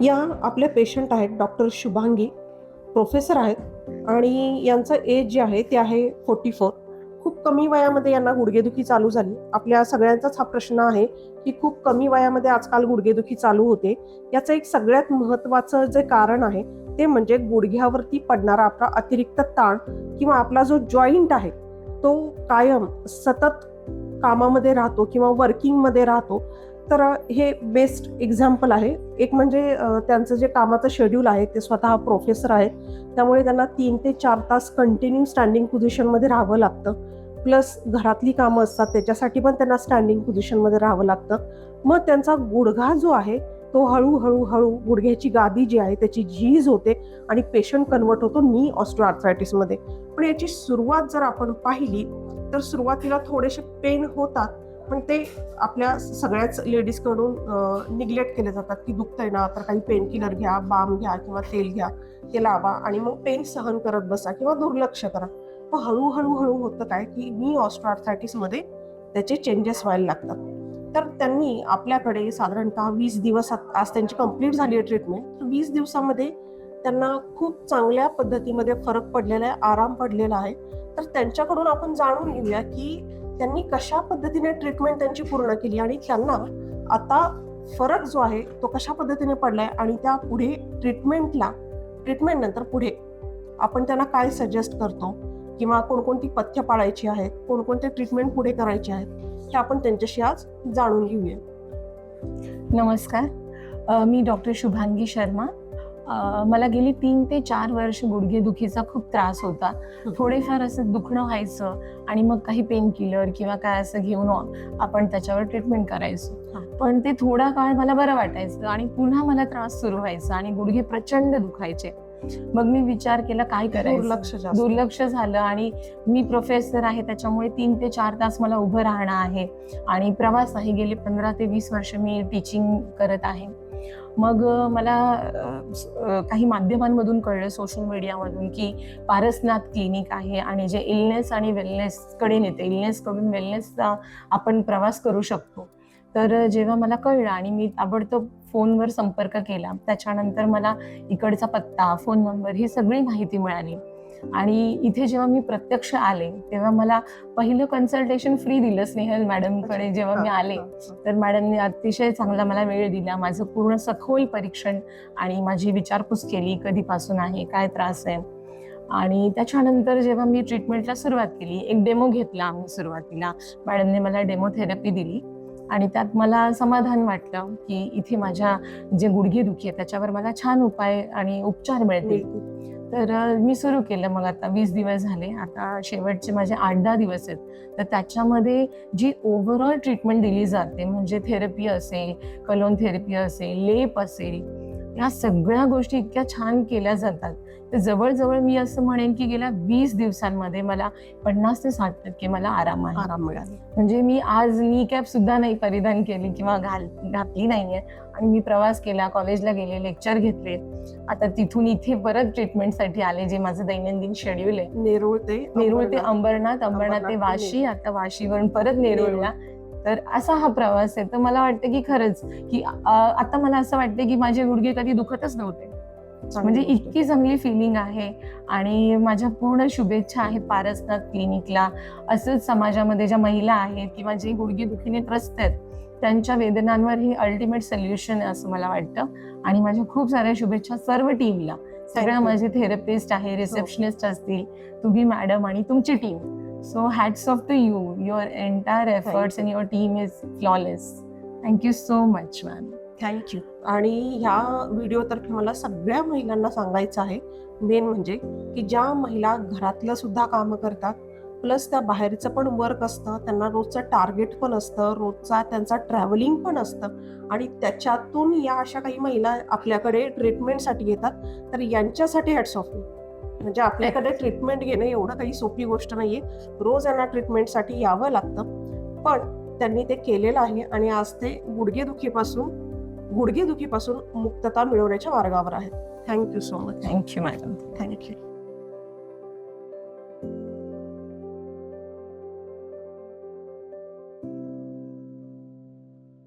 या आपले पेशंट आहेत डॉक्टर शुभांगी, प्रोफेसर आहेत आणि यांचं एज जे आहे ते आहे 44. खूप कमी वयामध्ये यांना गुडघेदुखी चालू झाली. आपल्या सगळ्यांचाच हा प्रश्न आहे की खूप कमी वयामध्ये आजकाल गुडघेदुखी चालू होते. याचं एक सगळ्यात महत्त्वाचं जे कारण आहे ते म्हणजे गुडघ्यावरती पडणारा आपला अतिरिक्त ताण किंवा आपला जो जॉईंट आहे तो कायम सतत कामामध्ये राहतो किंवा वर्किंगमध्ये राहतो. तर हे बेस्ट एक्झाम्पल आहे. एक म्हणजे त्यांचं जे कामाचं शेड्यूल आहे ते स्वतः प्रोफेसर आहेत, त्यामुळे त्यांना 3 ते 4 तास कंटिन्यू स्टँडिंग पोझिशनमध्ये राहावं लागतं. प्लस घरातली कामं असतात त्याच्यासाठी पण त्यांना स्टँडिंग पोझिशनमध्ये राहावं लागतं. मग त्यांचा गुडघा जो आहे तो हळूहळू गुडघ्याची गादी जी आहे त्याची झीज होते आणि पेशंट कन्वर्ट होतो नी ऑस्टिओआर्थरायटिसमध्ये. पण याची सुरुवात जर आपण पाहिली तर सुरुवातीला थोडेसे पेन होतात, पण ते आपल्या सगळ्याच लेडीजकडून निग्लेक्ट केले जातात की दुखतंय ना तर काही पेन किलर घ्या, बाम घ्या किंवा तेल घ्या, ते लावा आणि मग पेन सहन करत बसा किंवा दुर्लक्ष करा. मग हळूहळू होतं काय की नी ऑस्टिओआर्थरायटिसमध्ये त्याचे चेंजेस व्हायला लागतात. तर त्यांनी आपल्याकडे साधारणतः 20 दिवस आज त्यांची कंप्लीट झाली आहे ट्रीटमेंट. तर 20 दिवसामध्ये त्यांना खूप चांगल्या पद्धतीमध्ये फरक पडलेला आहे, आराम पडलेला आहे. तर त्यांच्याकडून आपण जाणून घेऊया की त्यांनी कशा पद्धतीने ट्रीटमेंट त्यांची पूर्ण केली आणि त्यांना आता फरक जो आहे तो कशा पद्धतीने पडलाय आणि त्या पुढे ट्रीटमेंट नंतर पुढे आपण त्यांना काय सजेस्ट करतो किंवा कोणकोणती पथ्य पाळायची आहेत, कोणकोणते ट्रीटमेंट पुढे करायचे आहेत, हे आपण त्यांच्याशी आज जाणून घेऊया. नमस्कार, मी डॉक्टर शुभांगी शर्मा. मला गेली 3 ते 4 वर्ष गुडघेदुखीचा खूप त्रास होता. थोडेफार असं दुखणं व्हायचं आणि मग काही पेन किलर किंवा काय असं घेऊन आपण त्याच्यावर ट्रीटमेंट करायचो. पण ते थोडा काळ मला बरं वाटायचं आणि पुन्हा मला त्रास सुरू व्हायचा आणि गुडघे प्रचंड दुखायचे. मग मी विचार केला काय करायचं, दुर्लक्ष झालं. आणि मी प्रोफेसर आहे त्याच्यामुळे 3 ते 4 तास मला उभं राहणं आहे आणि प्रवास आहे. गेली 15 ते 20 वर्ष मी टीचिंग करत आहे. मग मला काही माध्यमांमधून कळलं, सोशल मीडियामधून, की पारसनाथ क्लिनिक आहे आणि जे इलनेस आणि वेलनेसकडे नेते, इलनेसकडून वेलनेसचा आपण प्रवास करू शकतो. तर जेव्हा मला कळलं आणि मी ताबडतोब फोनवर संपर्क केला, त्याच्यानंतर मला इकडचा पत्ता, फोन नंबर ही सगळी माहिती मिळाली. आणि इथे जेव्हा मी प्रत्यक्ष आले तेव्हा मला पहिलं कन्सल्टेशन फ्री दिलं स्नेहल मॅडमकडे. जेव्हा मी आले तर मॅडमने अतिशय चांगला मला वेळ दिला, माझं पूर्ण सखोल परीक्षण आणि माझी विचारपूस केली, कधीपासून आहे, काय त्रास आहे. आणि त्याच्यानंतर जेव्हा मी ट्रीटमेंटला सुरुवात केली, एक डेमो घेतला आम्ही सुरुवातीला. मॅडमने मला डेमोथेरपी दिली आणि त्यात मला समाधान वाटलं की इथे माझ्या जे गुडघेदुखी आहे त्याच्यावर मला छान उपाय आणि उपचार मिळतील. तर मी सुरू केलं. मग आता 20 दिवस झाले, आता शेवटचे माझे 8-10 दिवस आहेत. तर त्याच्यामध्ये जी ओव्हरऑल ट्रीटमेंट दिली जाते, म्हणजे थेरपी असेल, कलोन थेरपी असेल, लेप असेल, या सगळ्या गोष्टी इतक्या छान केल्या जातात. तर जवळजवळ मी असं म्हणेन की गेल्या 20 दिवसांमध्ये मला 50 ते 60% मला आराम मिळाला. म्हणजे मी आज नी कॅप सुद्धा नाही परिधान केली किंवा घातली नाहीये आणि मी प्रवास केला, कॉलेजला गेले, लेक्चर घेतले. आता तिथून इथे परत ट्रीटमेंटसाठी आले, जे माझं दैनंदिन शेड्यूल आहे. नेरूळ ते अंबरनाथ ते वाशी, आता वाशीवरून परत नेरूळला. तर असा हा प्रवास आहे. तर मला वाटतं की खरंच की आता मला असं वाटतं की माझे गुडघे कधी दुखतच नव्हते. म्हणजे इतकी चांगली फिलिंग आहे. आणि माझ्या पूर्ण शुभेच्छा आहेत पारसनाथ क्लिनिकला. असंच समाजामध्ये ज्या महिला आहेत किंवा जे गुडघेदुखीने त्रस्त आहेत त्यांच्या वेदनांवर ही अल्टिमेट सोल्युशन आहे असं मला वाटतं. आणि माझ्या खूप साऱ्या शुभेच्छा सर्व टीमला, सगळ्या माझे थेरपिस्ट आहे, रिसेप्शनिस्ट असतील, तुम्ही मॅडम आणि तुमची team. So hats off to you. Your entire efforts and your team is flawless. Thank you so much, ma'am. Thank you. आणि ह्या व्हिडिओतर्फे मला सगळ्या महिलांना सांगायचं आहे, मेन म्हणजे की ज्या महिला घरातलं सुद्धा कामं करतात, प्लस त्या बाहेरचं पण वर्क असतं, त्यांना रोजचं टार्गेट पण असतं, रोजचा त्यांचा ट्रॅव्हलिंग पण असतं आणि त्याच्यातून या अशा काही महिला आपल्याकडे ट्रीटमेंटसाठी येतात. तर यांच्यासाठी हॅट्स ऑफ. म्हणजे आपल्याकडे ट्रीटमेंट घेणं एवढं काही सोपी गोष्ट नाहीये. रोज यांना ट्रीटमेंटसाठी यावं लागतं, पण त्यांनी ते केलेलं आहे आणि आज ते गुडघेदुखीपासून मुक्तता मिळवण्याच्या मार्गावर आहेत. Thank you so much. Thank you madam. Thank you.